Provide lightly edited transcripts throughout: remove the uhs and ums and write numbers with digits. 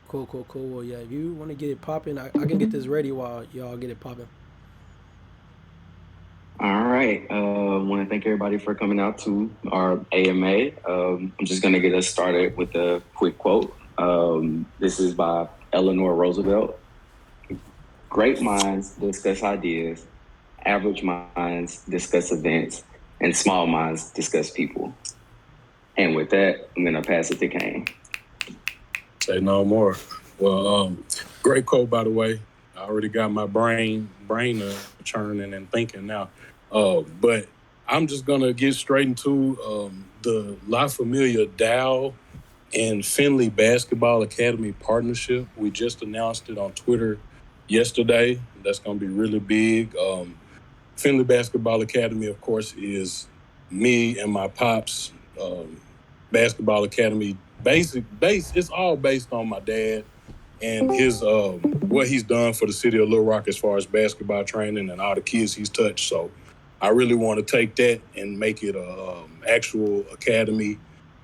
Cool, cool, cool. Well, yeah, if you want to get it popping, I can get this ready while y'all get it popping. All right. I want to thank everybody for coming out to our AMA. I'm just going to get us started with a quick quote. This is by Eleanor Roosevelt. Great minds discuss ideas, average minds discuss events, and small minds discuss people. And with that, I'm going to pass it to Kane. Say no more. Well, great quote, by the way. I already got my brain churning and thinking now. But I'm just gonna get straight into the La Familia DAO and Finley Basketball Academy partnership. We just announced it on Twitter yesterday. That's gonna be really big. Finley Basketball Academy, of course, is me and my pops basketball academy. It's all based on my dad and his what he's done for the city of Little Rock as far as basketball training and all the kids he's touched. So I really want to take that and make it a actual academy,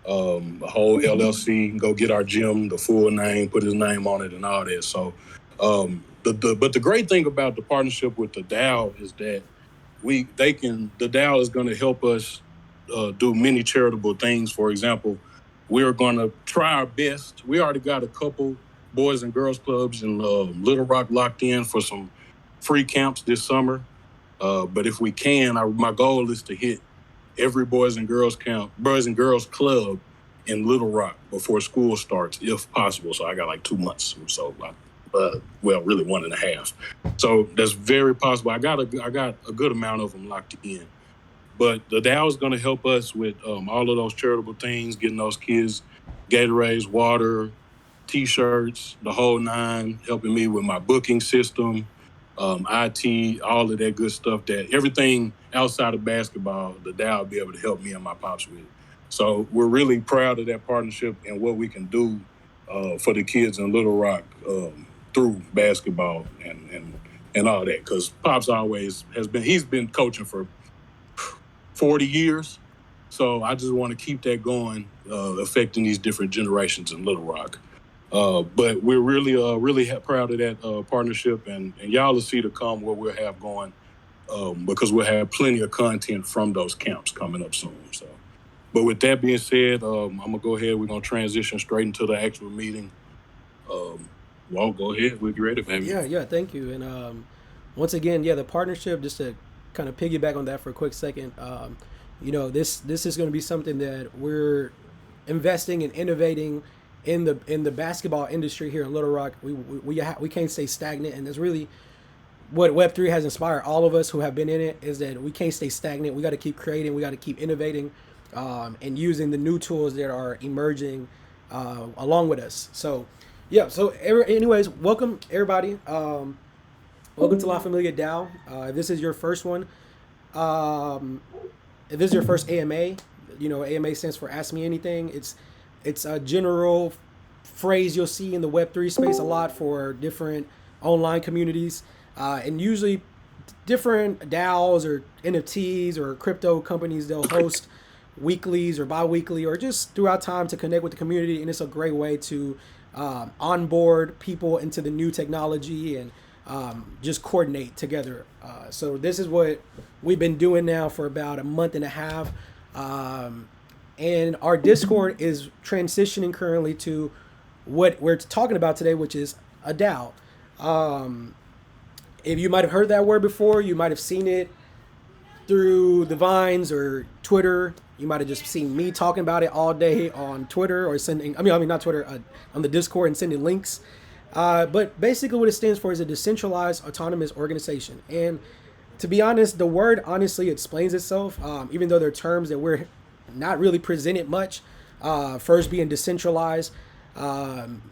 a whole LLC, go get our gym, the full name, put his name on it, and all that. So, but the great thing about the partnership with the DAO is that the DAO is going to help us do many charitable things. For example, we are going to try our best. We already got a couple boys and girls clubs in Little Rock locked in for some free camps this summer. But if we can, my goal is to hit every boys and girls club in Little Rock before school starts, if possible. So I got like 2 months or so. Well, really 1.5. So that's very possible. I got a good amount of them locked in. But the DAO is going to help us with all of those charitable things, getting those kids Gatorades, water, T-shirts, the whole nine, helping me with my booking system, IT, all of that good stuff. That everything outside of basketball, the DAO will be able to help me and my pops with. So we're really proud of that partnership and what we can do for the kids in Little Rock through basketball and all that. Because Pops always he's been coaching for 40 years. So I just want to keep that going, affecting these different generations in Little Rock. But we're really proud of that partnership, and y'all will see to come what we'll have going, because we'll have plenty of content from those camps coming up soon. So, but with that being said, I'm gonna go ahead. We're gonna transition straight into the actual meeting. Well, go ahead. We're ready, baby. Yeah. Thank you. And once again, yeah, the partnership. Just to kind of piggyback on that for a quick second. This is going to be something that we're investing and innovating in the basketball industry here in Little Rock. We can't stay stagnant, and that's really what Web3 has inspired all of us who have been in it, is that we can't stay stagnant. We got to keep creating. We got to keep innovating, and using the new tools that are emerging along with us. So, yeah. So, anyways, welcome everybody. Welcome to La Familia DAO. If this is your first one, if this is your first AMA, AMA stands for Ask Me Anything. It's a general phrase you'll see in the Web3 space a lot for different online communities, and usually different DAOs or NFTs or crypto companies. They'll host weeklies or bi-weekly or just throughout time to connect with the community, and it's a great way to onboard people into the new technology and just coordinate together. So this is what we've been doing now for about a month and a half. And our Discord is transitioning currently to what we're talking about today, which is a DAO. If you might have heard that word before, you might have seen it through the Vines or Twitter. You might have just seen me talking about it all day on Twitter or not Twitter, on the Discord and sending links. But basically what it stands for is a decentralized autonomous organization. And to be honest, the word honestly explains itself, even though they're terms that we're not really presented much. First being decentralized,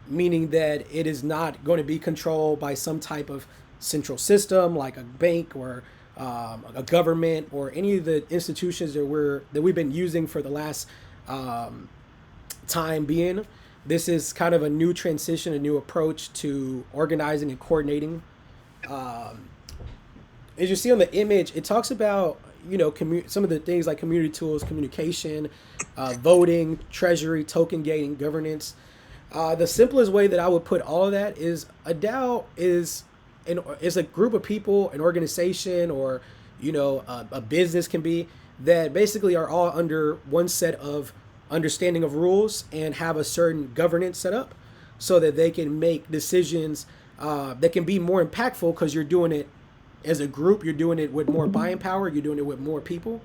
meaning that it is not going to be controlled by some type of central system like a bank or a government or any of the institutions that we've been using for the last time being. This is kind of a new transition, a new approach to organizing and coordinating. As you see on the image, it talks about some of the things like community tools, communication, voting, treasury, token gating, governance. The simplest way that I would put all of that is a DAO is a group of people, an organization, or a business can be, that basically are all under one set of understanding of rules and have a certain governance set up, so that they can make decisions that can be more impactful because you're doing it as a group, you're doing it with more buying power, you're doing it with more people.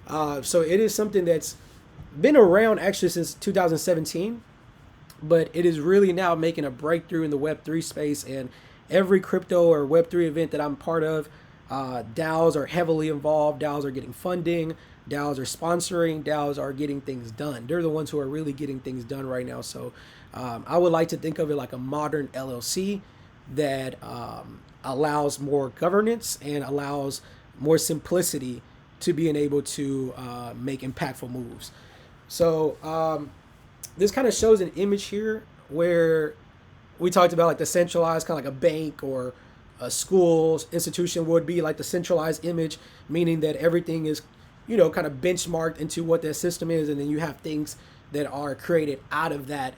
So it is something that's been around actually since 2017, but it is really now making a breakthrough in the Web3 space. And every crypto or Web3 event that I'm part of, DAOs are heavily involved. DAOs are getting funding. DAOs are sponsoring. DAOs are getting things done. They're the ones who are really getting things done right now. So I would like to think of it like a modern LLC that allows more governance and allows more simplicity to being able to make impactful moves. So this kind of shows an image here where we talked about like the centralized, kind of like a bank or a school institution would be, like the centralized image, meaning that everything is, kind of benchmarked into what that system is. And then you have things that are created out of that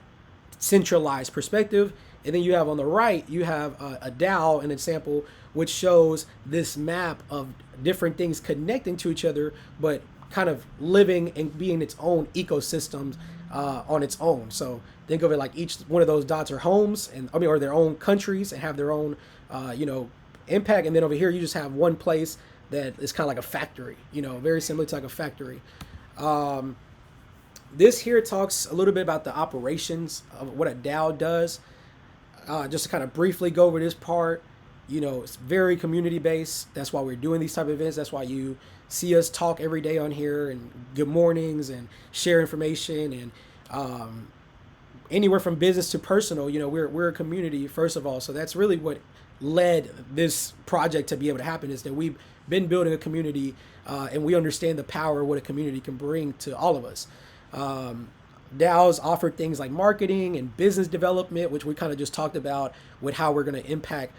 centralized perspective. And then you have on the right, you have a DAO, an example, which shows this map of different things connecting to each other, but kind of living and being its own ecosystems on its own. So think of it like each one of those dots are homes, or their own countries, and have their own, impact. And then over here, you just have one place that is kind of like a factory, very similar to like a factory. This here talks a little bit about the operations of what a DAO does. Just to kind of briefly go over this part, it's very community based. That's why we're doing these type of events. That's why you see us talk every day on here, and good mornings, and share information, and anywhere from business to personal. We're a community first of all. So that's really what led this project to be able to happen, is that we've been building a community, and we understand the power of what a community can bring to all of us. DAOs offer things like marketing and business development, which we kind of just talked about with how we're going to impact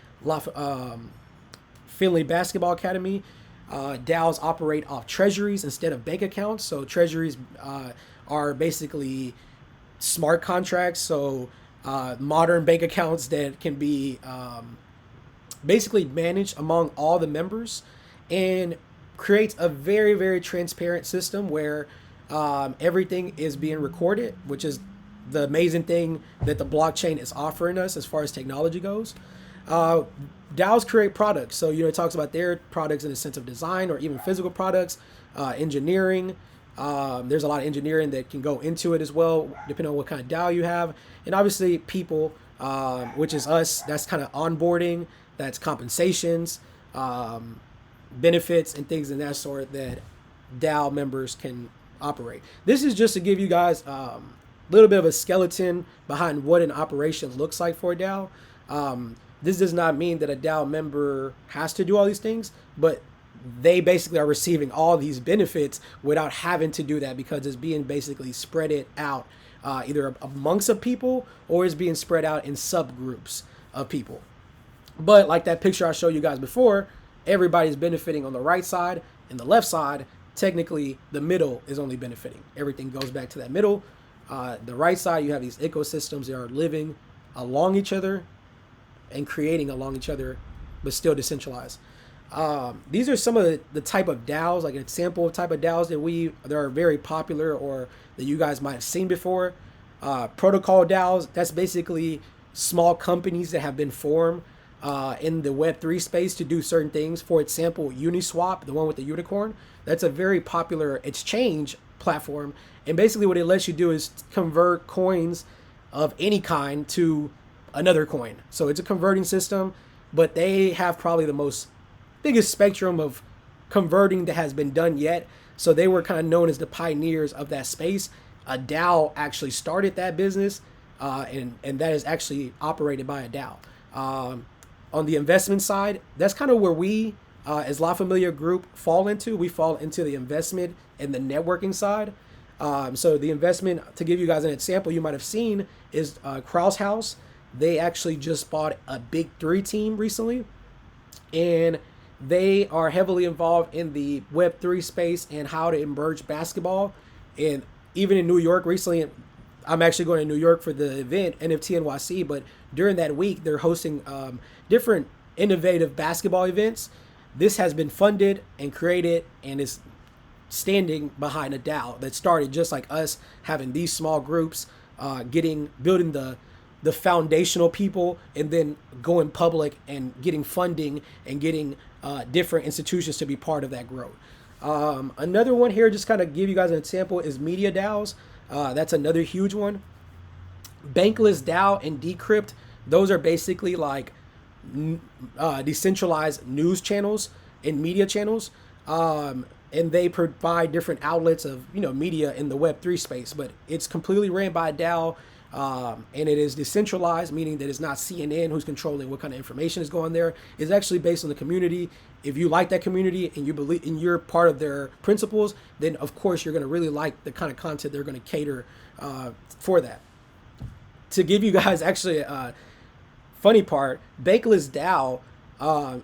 Finley Basketball Academy. DAOs operate off treasuries instead of bank accounts. So treasuries are basically smart contracts. So modern bank accounts that can be basically managed among all the members, and creates a very, very transparent system where everything is being recorded, which is the amazing thing that the blockchain is offering us as far as technology goes. DAOs create products. So, it talks about their products in the sense of design or even physical products, engineering. There's a lot of engineering that can go into it as well, depending on what kind of DAO you have. And obviously people, which is us, that's kind of onboarding, that's compensations, benefits, and things of that sort that DAO members can operate. This is just to give you guys a little bit of a skeleton behind what an operation looks like for a DAO. This does not mean that a DAO member has to do all these things, but they basically are receiving all these benefits without having to do that, because it's being basically spread it out either amongst the people, or is being spread out in subgroups of people. But like that picture I showed you guys before, everybody's benefiting on the right side and the left side. Technically, the middle is only benefiting. Everything goes back to that middle. The right side, you have these ecosystems that are living along each other and creating along each other, but still decentralized. These are some of the type of DAOs, like an example of type of DAOs that are very popular or that you guys might have seen before. Protocol DAOs, that's basically small companies that have been formed in the Web3 space to do certain things. For example, Uniswap, the one with the unicorn, that's a very popular exchange platform. And basically what it lets you do is convert coins of any kind to another coin. So it's a converting system, but they have probably the biggest spectrum of converting that has been done yet. So they were kind of known as the pioneers of that space. A DAO actually started that business, and that is actually operated by a DAO. On the investment side, that's kind of where we, as La Familia Group, fall into. We fall into the investment and the networking side. So the investment, to give you guys an example, you might have seen is Krause House. They actually just bought a Big 3 team recently, and they are heavily involved in the Web3 space and how to emerge basketball. And even in New York recently, I'm actually going to New York for the event NFT NYC, but during that week they're hosting different innovative basketball events. This has been funded and created and is standing behind a DAO that started just like us, having these small groups, building the foundational people, and then going public and getting funding and getting different institutions to be part of that growth. Another one here, just kind of give you guys an example, is media DAOs. That's another huge one. Bankless DAO and Decrypt, those are basically like decentralized news channels and media channels. And they provide different outlets of media in the Web3 space, but it's completely ran by a DAO, and it is decentralized, meaning that it's not CNN who's controlling what kind of information is going there. It's actually based on the community. If you like that community and you believe and you're part of their principles, then of course you're going to really like the kind of content they're going to cater for that. To give you guys actually a funny part, Bankless DAO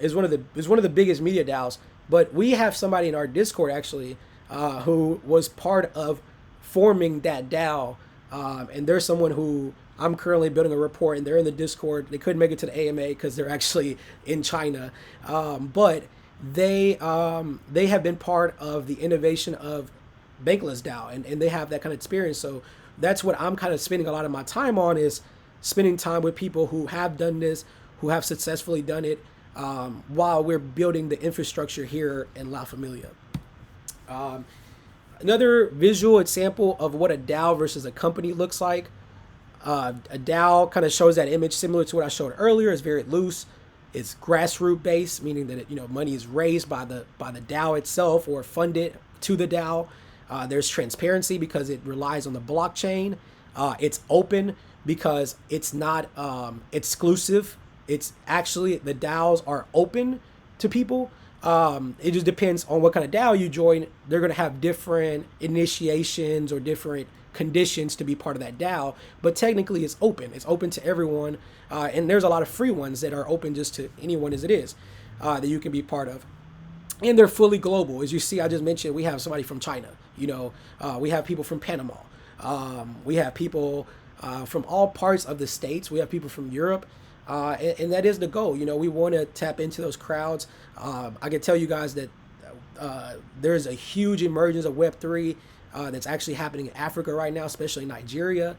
is one of the biggest media DAOs. But we have somebody in our Discord actually who was part of forming that DAO, and there's someone who I'm currently building a report, and they're in the Discord. They couldn't make it to the AMA because they're actually in China, but they have been part of the innovation of Bankless DAO, and they have that kind of experience. So that's what I'm kind of spending a lot of my time on, is spending time with people who have done this, who have successfully done it, while we're building the infrastructure here in La Familia. Another visual example of what a DAO versus a company looks like. A DAO kind of shows that image similar to what I showed earlier. It's very loose. It's grassroots based, meaning that money is raised by the DAO itself or funded to the DAO. There's transparency because it relies on the blockchain. It's open because it's not exclusive. It's actually, the DAOs are open to people. It just depends on what kind of DAO you join. They're going to have different initiations or different conditions to be part of that DAO, but technically it's open. It's open to everyone. And there's a lot of free ones that are open just to anyone as it is, that you can be part of. And they're fully global. As you see, I just mentioned, we have somebody from China, we have people from Panama. We have people from all parts of the States. We have people from Europe. And that is the goal. We want to tap into those crowds. I can tell you guys that there's a huge emergence of Web3 that's actually happening in Africa right now, especially Nigeria.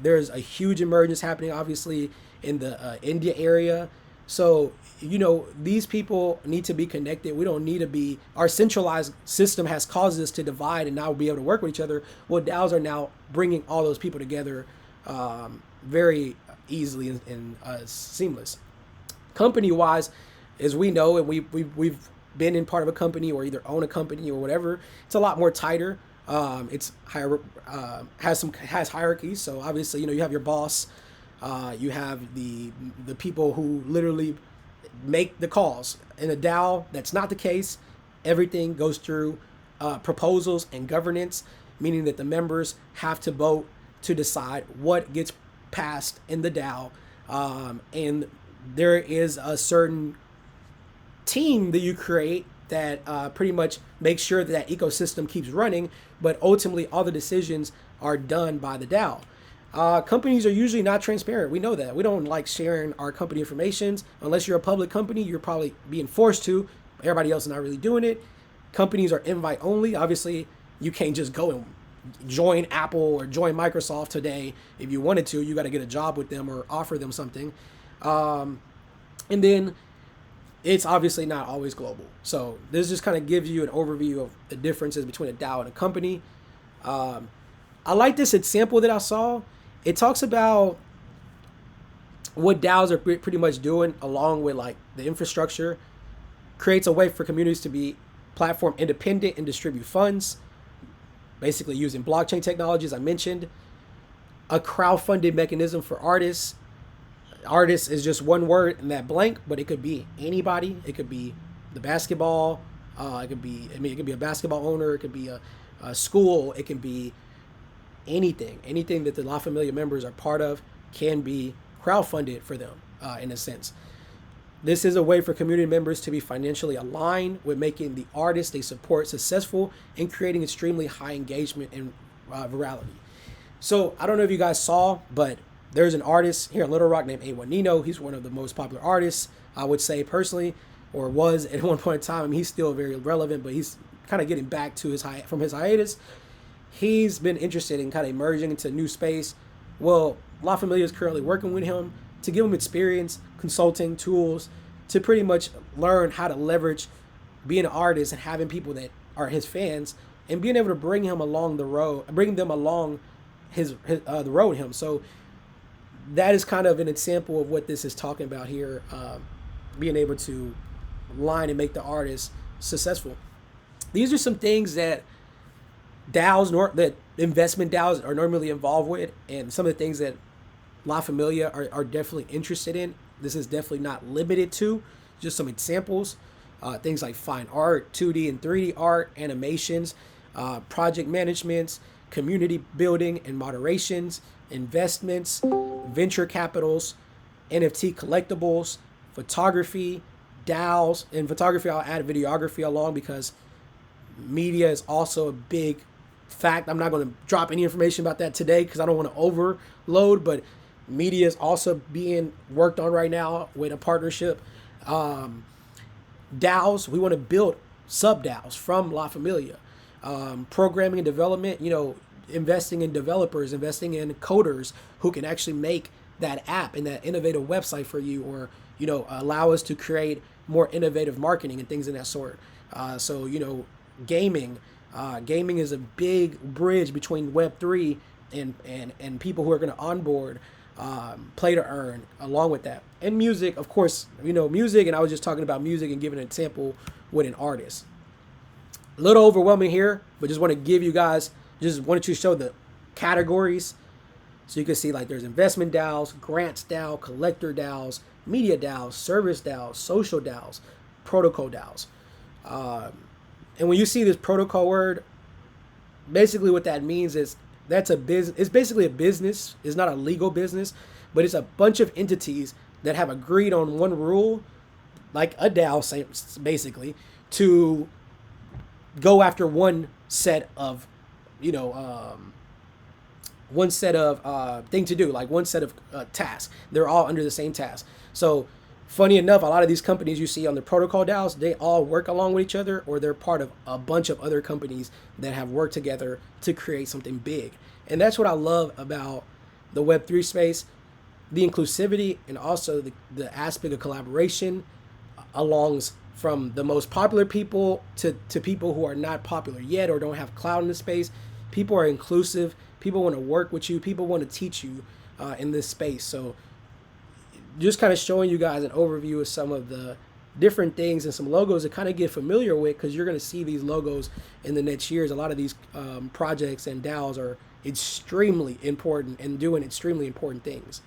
There's a huge emergence happening, obviously, in the India area. So, these people need to be connected. We don't need to be, our centralized system has caused us to divide and now be able to work with each other. Well, DAOs are now bringing all those people together very easily and seamless. Company wise, as we know, and we've been in part of a company or either own a company or whatever, it's a lot more tighter. It's higher, has hierarchies. So obviously, you have your boss, you have the people who literally make the calls. In a DAO, that's not the case. Everything goes through proposals and governance, meaning that the members have to vote to decide what gets passed in the DAO, and there is a certain team that you create that pretty much makes sure that ecosystem keeps running, but ultimately all the decisions are done by the DAO. Companies are usually not transparent. We know that. We don't like sharing our company information. Unless you're a public company, you're probably being forced to. Everybody else is not really doing it. Companies are invite only. Obviously, you can't just go and join Apple or join Microsoft today. If you wanted to, you got to get a job with them or offer them something. And then it's obviously not always global. So this just kind of gives you an overview of the differences between a DAO and a company. I like this example that I saw. It talks about what DAOs are pretty much doing along with like the infrastructure. Creates a way for communities to be platform independent and distribute funds, basically using blockchain technology, as I mentioned. A crowdfunding mechanism for artists. Artist is just one word in that blank, but it could be anybody. It could be the basketball. It could be a basketball owner. It could be a school. It can be anything. Anything that the La Familia members are part of can be crowdfunded for them, in a sense. This is a way for community members to be financially aligned with making the artists they support successful and creating extremely high engagement and virality. So I don't know if you guys saw, but there's an artist here in Little Rock named A1 Nino. He's one of the most popular artists, I would say personally, or was at one point in time. I mean, he's still very relevant, but he's kind of getting back to from his hiatus. He's been interested in kind of emerging into a new space. Well, La Familia is currently working with him to give him experience, consulting, tools, to pretty much learn how to leverage being an artist and having people that are his fans and being able to bring him along the road, bring them along the road with him. So that is kind of an example of what this is talking about here, being able to line and make the artist successful. These are some things that that investment DAOs are normally involved with, and some of the things that La Familia are definitely interested in. This is definitely not limited to. Just some examples. Things like fine art, 2D and 3D art, animations, project managements, community building and moderations, investments, venture capitals, NFT collectibles, photography, DAOs. In photography, I'll add videography along because media is also a big fact. I'm not going to drop any information about that today because I don't want to overload, but media is also being worked on right now with a partnership. DAOs, we want to build sub DAOs from La Familia. Programming and development, investing in developers, investing in coders who can actually make that app and that innovative website for you, or allow us to create more innovative marketing and things of that sort. So gaming is a big bridge between Web3 and people who are going to onboard play to earn along with that. And music, of course, music, and I was just talking about music and giving an example with an artist. A little overwhelming here, but just want to give you guys, just wanted to show the categories so you can see, like, there's investment DAOs, grants DAO, collector DAOs, media DAOs, service DAOs, social DAOs, protocol DAOs. And when you see this protocol word, basically what that means is that's a business. It's basically a business. It's not a legal business, but it's a bunch of entities that have agreed on one rule, like a DAO, basically, to go after one set of, thing to do, like one set of tasks. They're all under the same task. So funny enough, a lot of these companies you see on the protocol DAOs, they all work along with each other, or they're part of a bunch of other companies that have worked together to create something big. And that's what I love about the Web3 space, the inclusivity, and also the aspect of collaboration alongs from the most popular people to people who are not popular yet or don't have clout in the space. People are inclusive. People want to work with you. People want to teach you in this space. So just kind of showing you guys an overview of some of the different things and some logos to kind of get familiar with, because you're going to see these logos in the next years. A lot of these projects and DAOs are extremely important and doing extremely important things.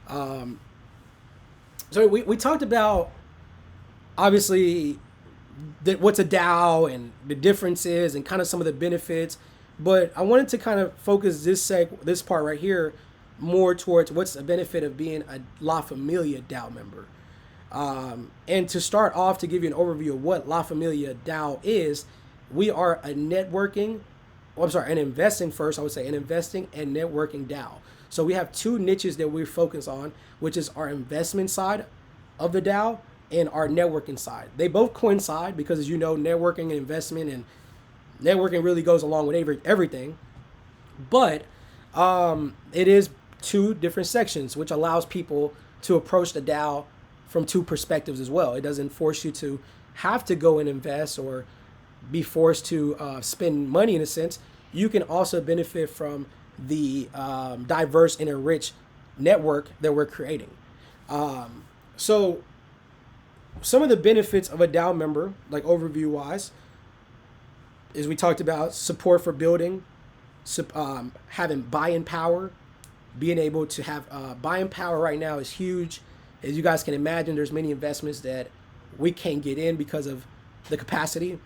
So we talked about, obviously, what's a DAO and the differences and kind of some of the benefits, but I wanted to kind of focus this part right here more towards what's the benefit of being a La Familia DAO member. And to start off, to give you an overview of what La Familia DAO is, we are an investing and networking DAO. So we have two niches that we focus on, which is our investment side of the DAO and our networking side. They both coincide because, as you know, networking and investment and networking really goes along with everything. But it is two different sections, which allows people to approach the DAO from two perspectives as well. It doesn't force you to have to go and invest or be forced to spend money in a sense. You can also benefit from the diverse and enriched network that we're creating. So some of the benefits of a DAO member, like overview wise, is we talked about support for building, having buy-in power, being able to have buy-in power right now is huge. As you guys can imagine, there's many investments that we can't get in because of the capacity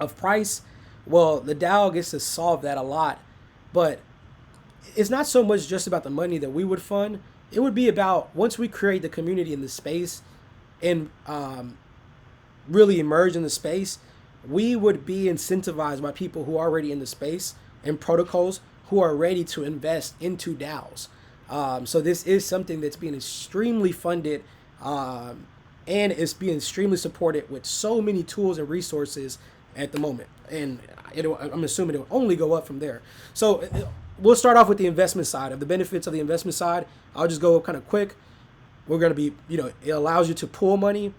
of price. Well, the DAO gets to solve that a lot, but it's not so much just about the money that we would fund. It would be about, once we create the community in the space and really emerge in the space, we would be incentivized by people who are already in the space and protocols who are ready to invest into DAOs. So this is something that's being extremely funded, and it's being extremely supported with so many tools and resources at the moment. And I'm assuming it'll only go up from there. So we'll start off with the investment side. Of the benefits of the investment side, I'll just go kind of quick. We're going to be, it allows you to pool money.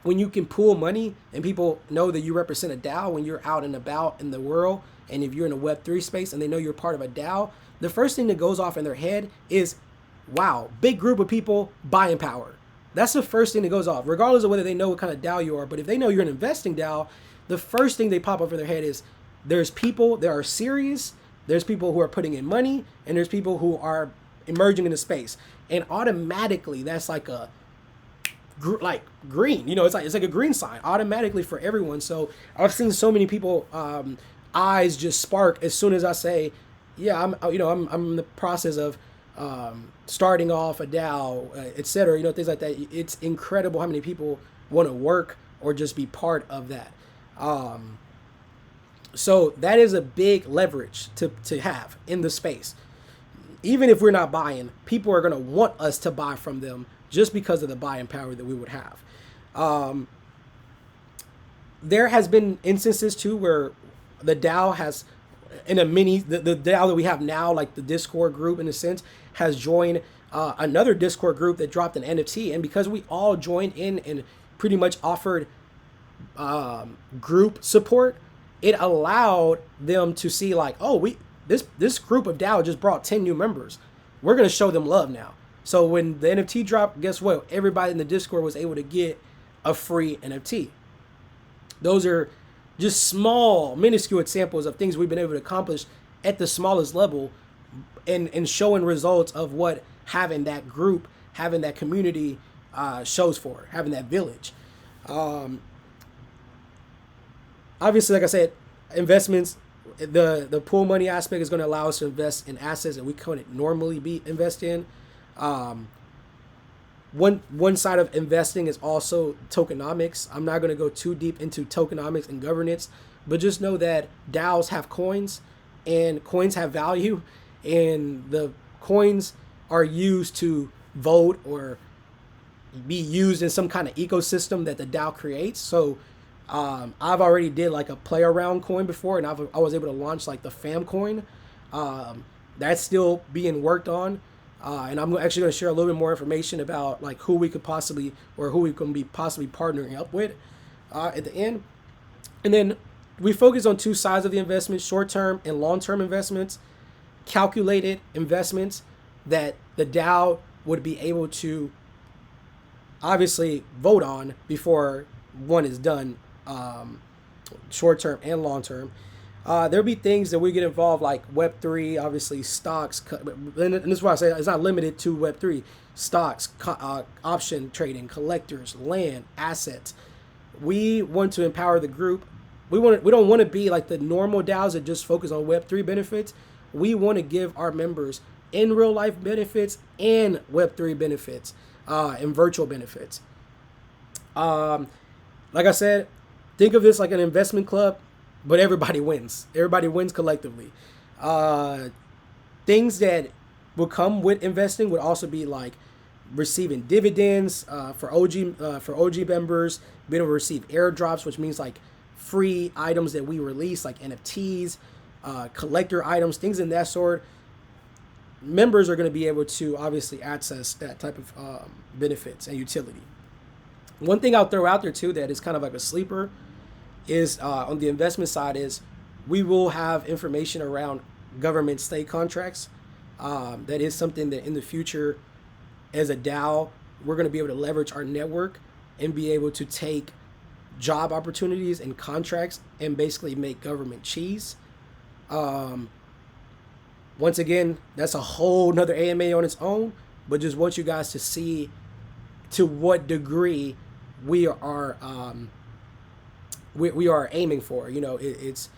When you can pool money and people know that you represent a DAO when you're out and about in the world, and if you're in a Web3 space and they know you're part of a DAO, the first thing that goes off in their head is, wow, big group of people, buying power. That's the first thing that goes off, regardless of whether they know what kind of DAO you are. But if they know you're an investing DAO, the first thing they pop up in their head is there's people that are serious, there's people who are putting in money, and there's people who are emerging in the space. And automatically, that's like a green, it's like a green sign automatically for everyone. So I've seen so many people eyes just spark as soon as I say, yeah, I'm in the process of starting off a DAO, etc. Things like that. It's incredible how many people want to work or just be part of that. So that is a big leverage to have in the space. Even if we're not buying, people are going to want us to buy from them just because of the buying power that we would have. There has been instances too where the DAO has, in a mini, the DAO that we have now, like the Discord group in a sense, has joined another Discord group that dropped an NFT. And because we all joined in and pretty much offered group support, it allowed them to see like, oh, this group of DAO just brought 10 new members. We're going to show them love now. So when the NFT dropped, guess what? Everybody in the Discord was able to get a free NFT. Those are just small, minuscule examples of things we've been able to accomplish at the smallest level, and showing results of what having that group, having that community shows for, having that village. Obviously, like I said, investments, the pool money aspect is going to allow us to invest in assets that we couldn't normally invest in. One side of investing is also tokenomics. I'm not going to go too deep into tokenomics and governance, but just know that DAOs have coins, and coins have value, and the coins are used to vote or be used in some kind of ecosystem that the DAO creates. So I've already did like a play around coin before, and I was able to launch like the fam coin. That's still being worked on. And I'm actually going to share a little bit more information about like who we can be possibly partnering up with at the end. And then we focus on two sides of the investment: short-term and long-term investments, calculated investments that the DAO would be able to obviously vote on before one is done, short-term and long-term. There'll be things that we get involved like Web3, obviously stocks, and this is why I say it's not limited to Web3. Stocks, option trading, collectors, land, assets. We want to empower the group. We don't want to be like the normal DAOs that just focus on Web3 benefits. We want to give our members in real life benefits and Web3 benefits, and virtual benefits. Like I said, think of this like an investment club, but everybody wins. Everybody wins collectively. Things that will come with investing would also be like receiving dividends for OG members, being able to receive airdrops, which means like free items that we release, like NFTs, collector items, things in that sort. Members are going to be able to obviously access that type of benefits and utility. One thing I'll throw out there too that is kind of like a sleeper is on the investment side is we will have information around government state contracts. That is something that in the future as a DAO, we're going to be able to leverage our network and be able to take job opportunities and contracts and basically make government cheese. Once again, that's a whole nother AMA on its own, but just want you guys to see to what degree we are aiming for. It's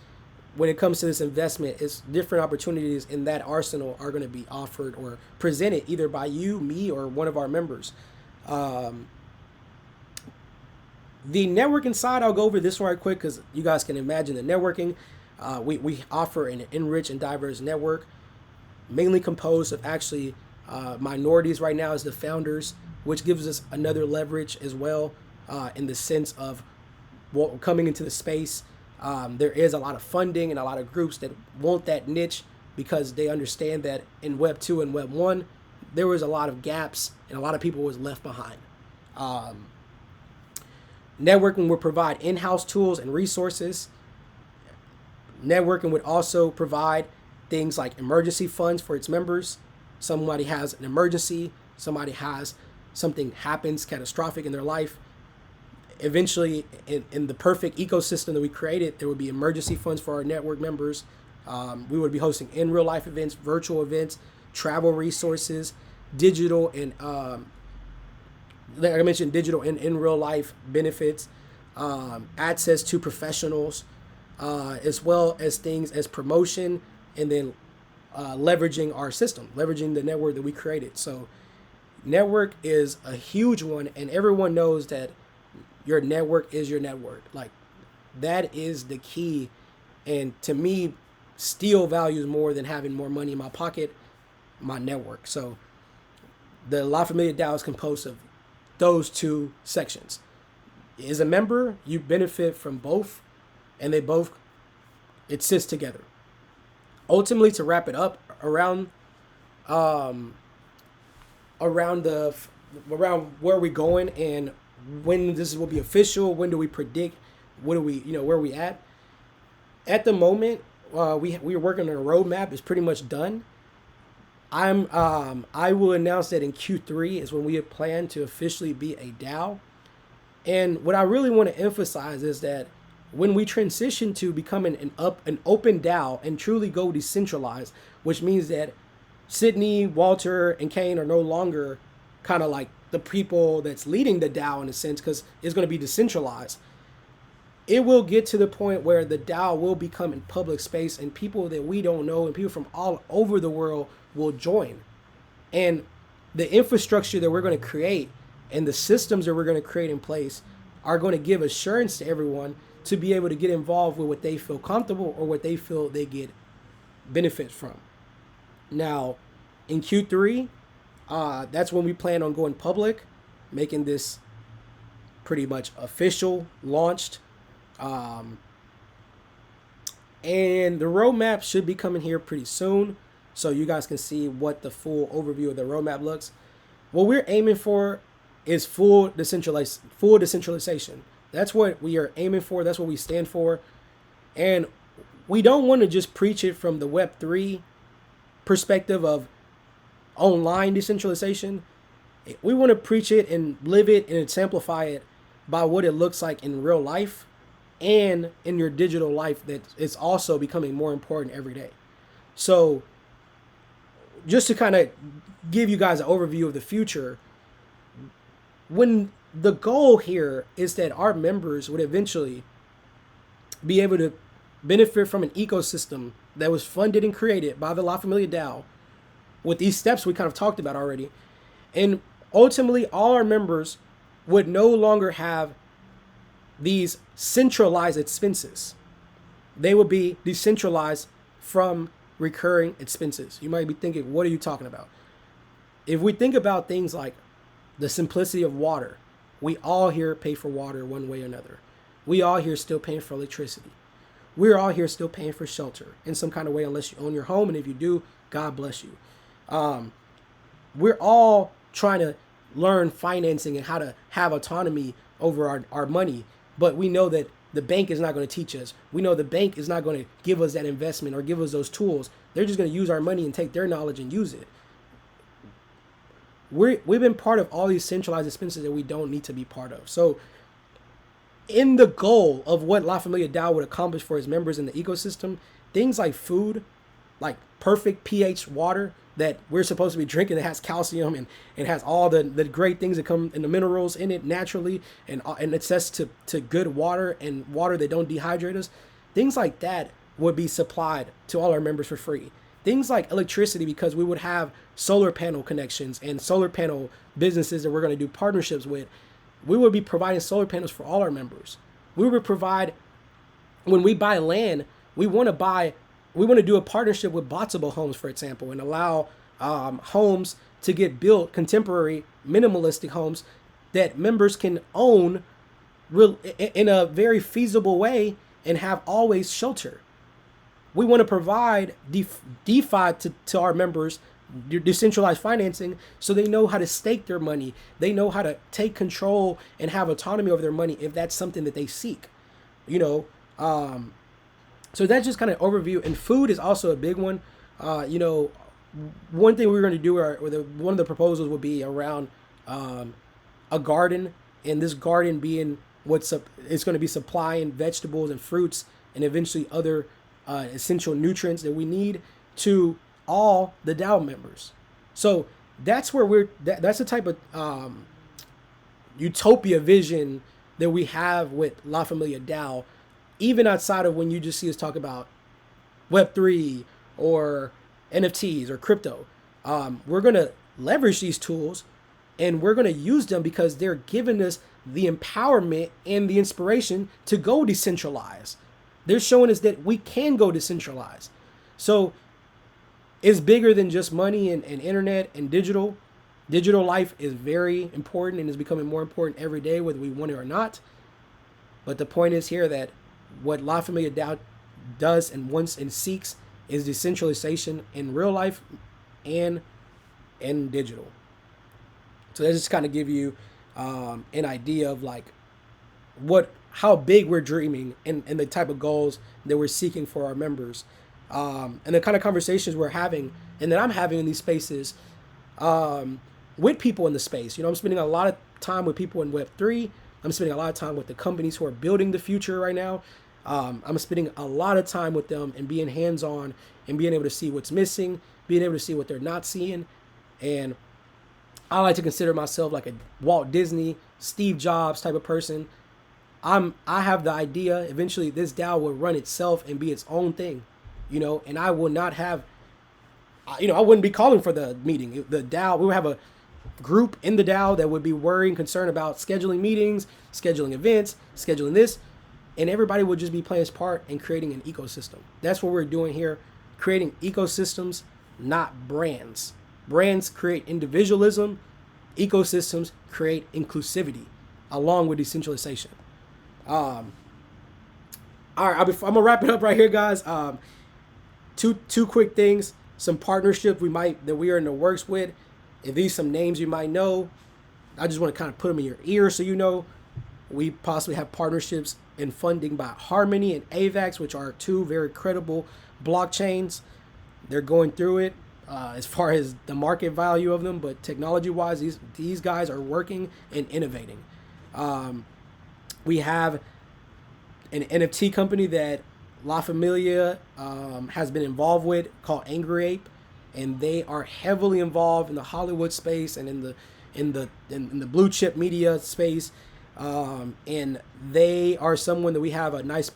when it comes to this investment, it's different opportunities in that arsenal are going to be offered or presented either by you, me, or one of our members. The networking side, I'll go over this one right quick because you guys can imagine the networking. We offer an enriched and diverse network, mainly composed of actually minorities right now as the founders, which gives us another leverage as well in the sense of coming into the space. There is a lot of funding and a lot of groups that want that niche because they understand that in Web 2 and Web 1, there was a lot of gaps and a lot of people was left behind. Networking would provide in-house tools and resources. Networking would also provide things like emergency funds for its members. Somebody has an emergency, somebody has something happens catastrophic in their life. Eventually, in the perfect ecosystem that we created, there would be emergency funds for our network members. We would be hosting in real life events, virtual events, travel resources, digital and like I mentioned, digital and in real life benefits, access to professionals, as well as things as promotion, and then leveraging our system, leveraging the network that we created. So network is a huge one, and everyone knows that your network is your network. Like, that is the key. And to me, still values more than having more money in my pocket, my network. So the La Familia DAO is composed of those two sections. As a member, you benefit from both, and it sits together. Ultimately, to wrap it up, around where we're going and when this will be official, when do we predict, where are we at? At the moment, we are working on a roadmap. It's pretty much done. I will announce that in Q3 is when we plan to officially be a DAO. And what I really want to emphasize is that when we transition to becoming an open DAO and truly go decentralized, which means that Sydney, Walter, and Kane are no longer kind of like the people that's leading the DAO in a sense, because it's going to be decentralized. It will get to the point where the DAO will become in public space, and people that we don't know and people from all over the world will join. And the infrastructure that we're going to create and the systems that we're going to create in place are going to give assurance to everyone to be able to get involved with what they feel comfortable or what they feel they get benefits from. Now, in Q3, that's when we plan on going public, making this pretty much official, launched. And the roadmap should be coming here pretty soon, so you guys can see what the full overview of the roadmap looks. What we're aiming for is full decentralization. That's what we are aiming for. That's what we stand for. And we don't want to just preach it from the Web3 perspective of online decentralization. We want to preach it and live it and exemplify it by what it looks like in real life and in your digital life, that is also becoming more important every day. So just to kind of give you guys an overview of the future, when the goal here is that our members would eventually be able to benefit from an ecosystem that was funded and created by the La Familia DAO with these steps we kind of talked about already. And ultimately, all our members would no longer have these centralized expenses. They would be decentralized from recurring expenses. You might be thinking, what are you talking about? If we think about things like the simplicity of water, we all here pay for water one way or another. We all here still paying for electricity. We're all here still paying for shelter in some kind of way, unless you own your home. And if you do, God bless you. We're all trying to learn financing and how to have autonomy over our money. But we know that the bank is not going to teach us. We know the bank is not going to give us that investment or give us those tools. They're just going to use our money and take their knowledge and use it. We've been part of all these centralized expenses that we don't need to be part of. So in the goal of what La Familia DAO would accomplish for its members in the ecosystem, things like food, like perfect pH water that we're supposed to be drinking that has calcium and has all the great things that come in the minerals in it naturally, and access to good water and water that don't dehydrate us, things like that would be supplied to all our members for free. Things like electricity, because we would have solar panel connections and solar panel businesses that we're going to do partnerships with. We would be providing solar panels for all our members. We would provide, when we buy land, we want to do a partnership with Botsable Homes, for example, and allow homes to get built, contemporary minimalistic homes that members can own in a very feasible way and have always shelter. We want to provide DeFi to our members, decentralized financing, so they know how to stake their money. They know how to take control and have autonomy over their money if that's something that they seek. You know, so that's just kind of overview. And food is also a big one. You know, one thing we're going to do, one of the proposals would be around a garden, and this garden being it's going to be supplying vegetables and fruits and eventually other essential nutrients that we need to all the DAO members. So that's where that's the type of utopia vision that we have with La Familia DAO, even outside of when you just see us talk about Web3 or NFTs or crypto. We're going to leverage these tools, and we're going to use them because they're giving us the empowerment and the inspiration to go decentralize. They're showing us that we can go decentralized. So it's bigger than just money and internet and digital. Digital life is very important and is becoming more important every day, whether we want it or not. But the point is here that what La Familia DAO does and wants and seeks is decentralization in real life and in digital. So that just kind of give you an idea of like how big we're dreaming and the type of goals that we're seeking for our members, and the kind of conversations we're having and that I'm having in these spaces with people in the space. You know, I'm spending a lot of time with people in Web3. I'm spending a lot of time with the companies who are building the future right now. I'm spending a lot of time with them and being hands-on and being able to see what's missing, being able to see what they're not seeing. And I like to consider myself like a Walt Disney, Steve Jobs type of person. I have the idea eventually this DAO will run itself and be its own thing, you know, and I will not have, you know, I wouldn't be calling for the meeting. The DAO, we would have a group in the DAO that would be worrying, concerned about scheduling meetings, scheduling events, scheduling this, and everybody would just be playing its part in creating an ecosystem. That's what we're doing here, creating ecosystems, not brands. Brands create individualism, ecosystems create inclusivity, along with decentralization. All right, I'm gonna wrap it up right here, guys. Two quick things, some partnerships that we are in the works with. If these some names you might know, I just want to kind of put them in your ear so you know. We possibly have partnerships and funding by Harmony and AVAX, which are two very credible blockchains. They're going through it as far as the market value of them, but technology-wise, these guys are working and innovating. We have an NFT company that La Familia has been involved with called Angry Ape, and they are heavily involved in the Hollywood space and in the blue chip media space. And they are someone that we have a nice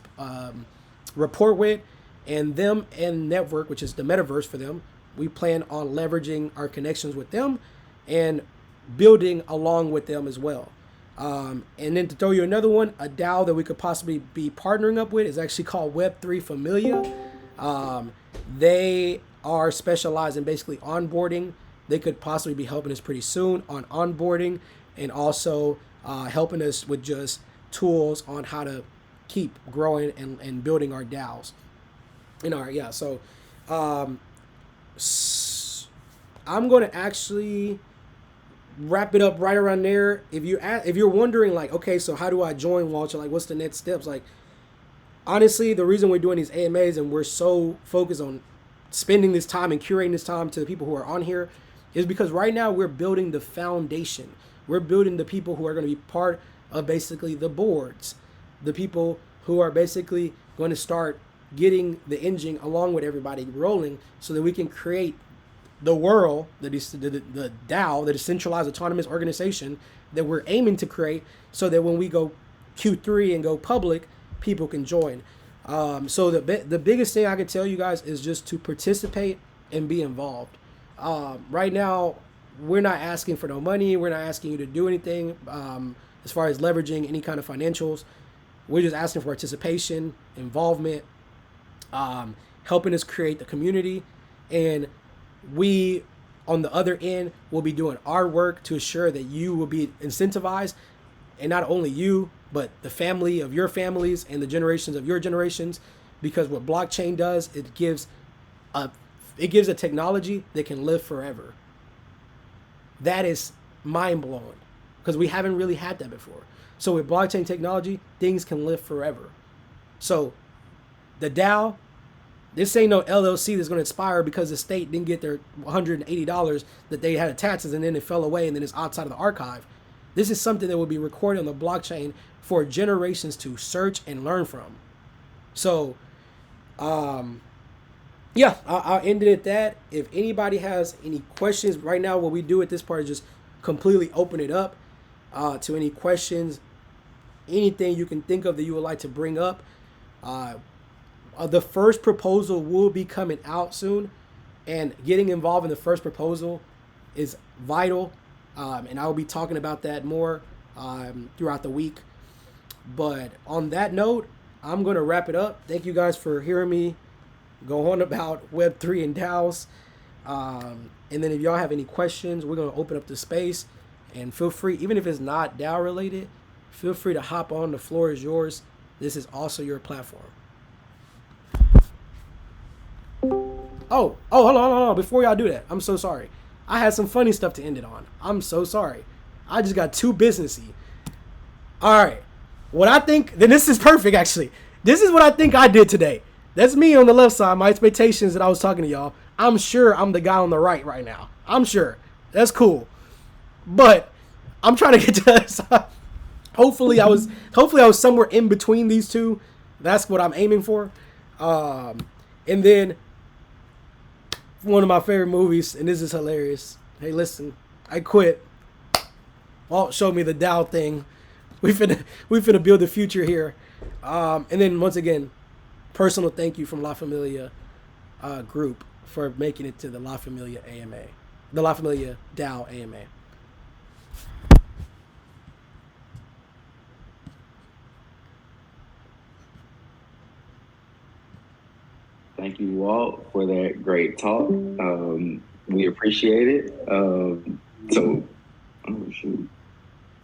rapport with, and them and Network, which is the metaverse for them. We plan on leveraging our connections with them and building along with them as well. And then to throw you another one, a DAO that we could possibly be partnering up with is actually called Web3 Familia. They are specialized in basically onboarding. They could possibly be helping us pretty soon on onboarding, and also helping us with just tools on how to keep growing and building our DAOs. So I'm going to actually wrap it up right around there. If you're wondering, like, okay, so how do I join, Walter? Like, what's the next steps? Like, honestly, the reason we're doing these AMAs and we're so focused on spending this time and curating this time to the people who are on here is because right now we're building the foundation. We're building the people who are going to be part of basically the boards, the people who are basically going to start getting the engine along with everybody rolling so that we can create the world, the DAO, the decentralized autonomous organization that we're aiming to create, so that when we go Q3 and go public, people can join. So the biggest thing I can tell you guys is just to participate and be involved. Right now, we're not asking for no money. We're not asking you to do anything as far as leveraging any kind of financials. We're just asking for participation, involvement, helping us create the community, and we on the other end will be doing our work to assure that you will be incentivized, and not only you but the family of your families and the generations of your generations, because what blockchain does, it gives a technology that can live forever. That is mind blowing, because we haven't really had that before. So with blockchain technology, things can live forever. So the DAO, this ain't no LLC that's going to expire because the state didn't get their $180 that they had in taxes and then it fell away and then it's outside of the archive. This is something that will be recorded on the blockchain for generations to search and learn from. So, yeah, I'll end it at that. If anybody has any questions right now, what we do at this part is just completely open it up to any questions, anything you can think of that you would like to bring up. The first proposal will be coming out soon, and getting involved in the first proposal is vital, and I will be talking about that more throughout the week. But on that note, I'm going to wrap it up. Thank you guys for hearing me go on about Web3 and DAOs. And then if y'all have any questions, we're going to open up the space, and feel free, even if it's not DAO related, feel free to hop on. The floor is yours. This is also your platform. Oh, hold on. Before y'all do that, I'm so sorry. I had some funny stuff to end it on. I'm so sorry. I just got too businessy. All right. What I think, then this is perfect, actually. This is what I think I did today. That's me on the left side, my expectations that I was talking to y'all. I'm sure I'm the guy on the right now. I'm sure. That's cool. But I'm trying to get to that side. Hopefully I was somewhere in between these two. That's what I'm aiming for. And then one of my favorite movies, and this is hilarious. Hey, listen, I quit. Walt showed me the DAO thing. We finna build the future here. And then once again, personal thank you from La Familia group for making it to the La Familia AMA, the La Familia DAO AMA. Thank you, Walt, for that great talk. We appreciate it.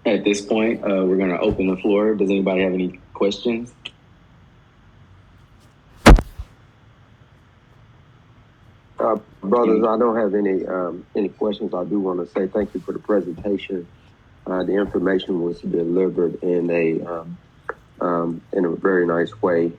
At this point, we're going to open the floor. Does anybody have any questions? Brothers, I don't have any questions. I do want to say thank you for the presentation. The information was delivered in a very nice way.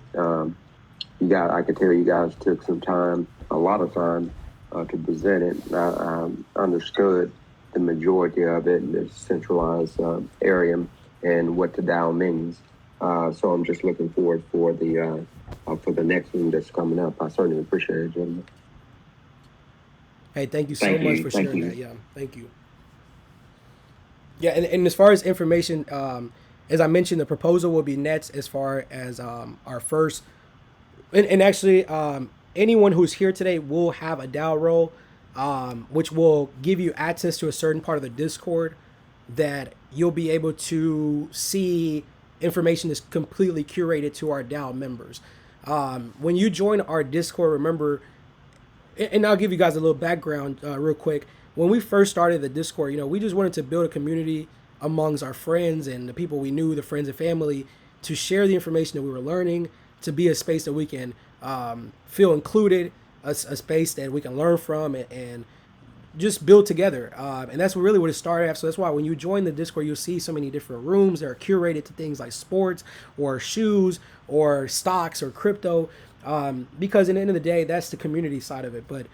I could tell you guys took a lot of time to present it. I understood the majority of it in this centralized area and what the DAO means. So I'm just looking forward for the next one that's coming up. I certainly appreciate it, gentlemen. Hey, thank you so much for sharing that. Yeah, thank you. Yeah, and as far as information, as I mentioned, the proposal will be next as far as our first. And actually, anyone who's here today will have a DAO role, which will give you access to a certain part of the Discord that you'll be able to see information that's completely curated to our DAO members. When you join our Discord, remember, and I'll give you guys a little background real quick. When we first started the Discord, we just wanted to build a community amongst our friends and the people we knew, the friends and family, to share the information that we were learning, to be a space that we can feel included, a space that we can learn from and just build together. And that's really what it started at. So that's why when you join the Discord, you'll see so many different rooms that are curated to things like sports or shoes or stocks or crypto. Because in the end of the day, that's the community side of it. But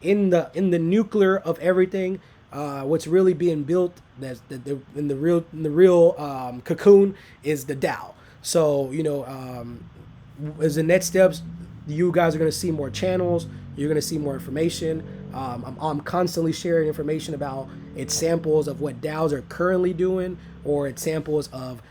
in the nuclear of everything, what's really being built in the real cocoon is the DAO. So as the next steps, you guys are going to see more channels. You're going to see more information. I'm constantly sharing information about its samples of what DAOs are currently doing, or its samples of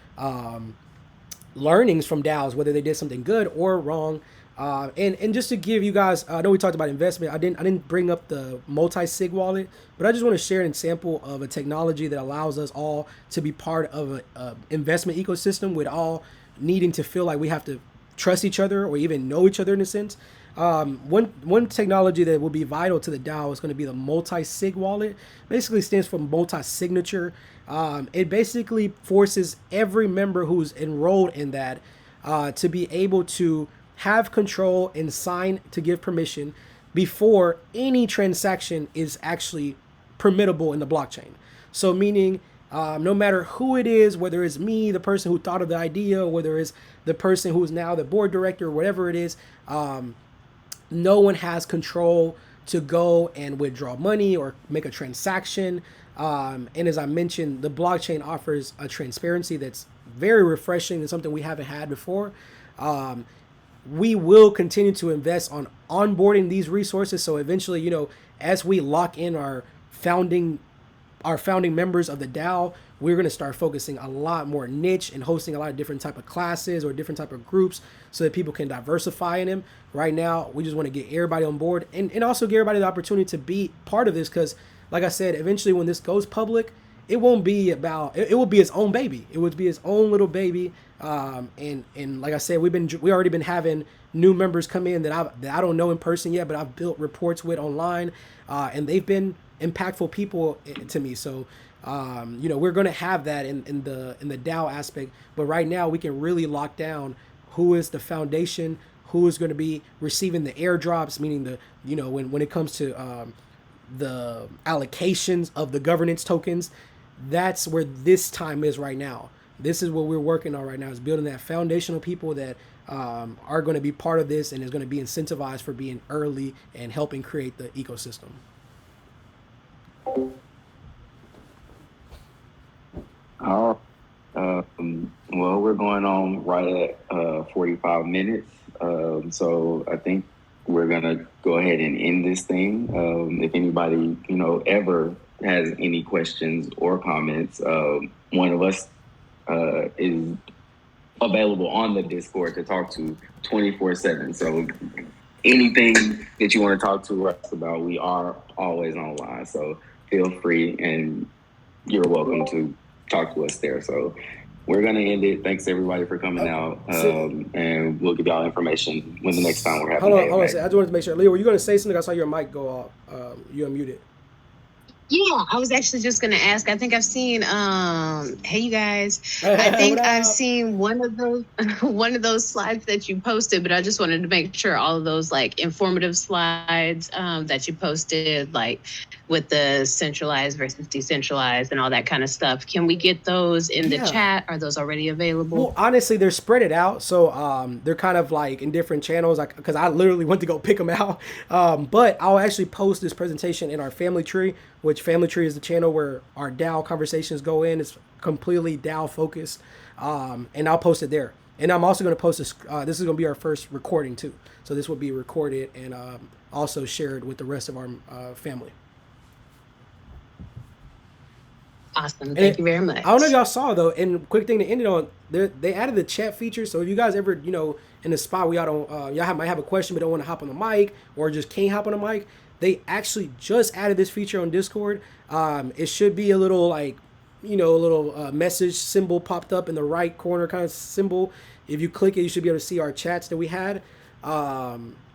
learnings from DAOs, whether they did something good or wrong. And just to give you guys, I know we talked about investment. I didn't bring up the multi-sig wallet, but I just want to share an example of a technology that allows us all to be part of an investment ecosystem, with all needing to feel like we have to trust each other or even know each other in a sense. One technology that will be vital to the DAO is going to be the multi-sig wallet. Basically stands for multi-signature. It basically forces every member who's enrolled in that to be able to have control and sign to give permission before any transaction is actually permittable in the blockchain. So meaning no matter who it is, whether it's me, the person who thought of the idea, or whether it's the person who's now the board director, or whatever it is, no one has control to go and withdraw money or make a transaction. And as I mentioned, the blockchain offers a transparency that's very refreshing and something we haven't had before. We will continue to invest on onboarding these resources. So eventually, you know, as we lock in our founding members of the DAO, we're going to start focusing a lot more niche and hosting a lot of different type of classes or different type of groups so that people can diversify in them. Right now, we just want to get everybody on board and also give everybody the opportunity to be part of this, because like I said, eventually when this goes public, it won't be about, it will be its own baby. It would be its own little baby. And like I said, we already been having new members come in that I don't know in person yet, but I've built reports with online, and they've been impactful people to me. So, you know, we're going to have that in the DAO aspect, but right now we can really lock down who is the foundation, who is going to be receiving the airdrops, meaning the, you know, when it comes to, the allocations of the governance tokens. That's where this time is right now. This is what we're working on right now, is building that foundational people that are going to be part of this and is going to be incentivized for being early and helping create the ecosystem. Well, we're going on right at 45 minutes. So I think we're going to go ahead and end this thing. If anybody, you know, ever has any questions or comments, one of us is available on the Discord to talk to 24/7. So anything that you want to talk to us about, we are always online. So feel free, and you're welcome to talk to us there. So we're going to end it. Thanks everybody for coming out. And we'll give y'all information when the next time we're having. Hold on a second. I just wanted to make sure. Leo, were you going to say something? I saw your mic go off. You unmuted. Yeah, I was actually just going to ask. I think I've seen, hey, you guys. Hey, I think what I've up? seen one of those slides that you posted, but I just wanted to make sure all of those like informative slides that you posted, like with the centralized versus decentralized and all that kind of stuff. Can we get those in the chat? Are those already available? Well, honestly, they're spread it out. So they're kind of like in different channels, because I literally went to go pick them out. But I'll actually post this presentation in our family tree, which family tree is the channel where our DAO conversations go in. It's completely DAO focused. And I'll post it there. And I'm also going to post this. This is going to be our first recording too. So this will be recorded and also shared with the rest of our family. Awesome. Thank you very much. I don't know if y'all saw though, and quick thing to end it on, they added the chat feature. So if you guys ever, you know, in a spot where y'all don't, might have a question but don't want to hop on the mic or just can't hop on the mic, they actually just added this feature on Discord. It should be a little like, you know, a little message symbol popped up in the right corner kind of symbol. If you click it, you should be able to see our chats that we had.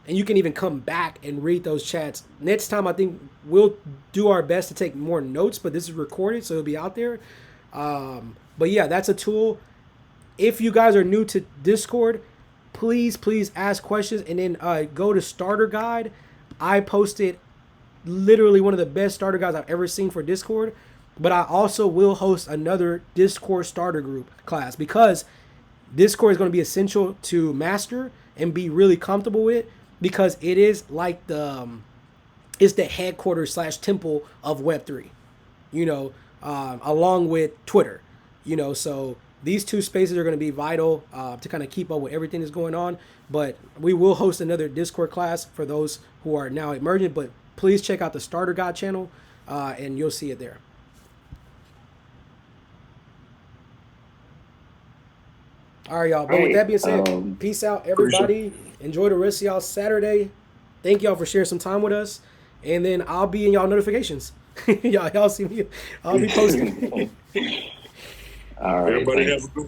And you can even come back and read those chats. Next time, I think we'll do our best to take more notes, but this is recorded, so it'll be out there. But yeah, that's a tool. If you guys are new to Discord, please ask questions, and then go to Starter Guide. I posted literally one of the best starter guides I've ever seen for Discord, but I also will host another Discord starter group class, because Discord is going to be essential to master and be really comfortable with, because it is like it's the headquarters / temple of Web3, you know, along with Twitter, you know. So these two spaces are going to be vital to kind of keep up with everything that's going on. But we will host another Discord class for those who are now emergent. But please check out the Starter Guide channel, and you'll see it there. All right, y'all. But with that being said, peace out, everybody. Enjoy the rest of y'all Saturday. Thank y'all for sharing some time with us. And then I'll be in y'all notifications. y'all see me. I'll be posting. All right. Everybody thanks. have a good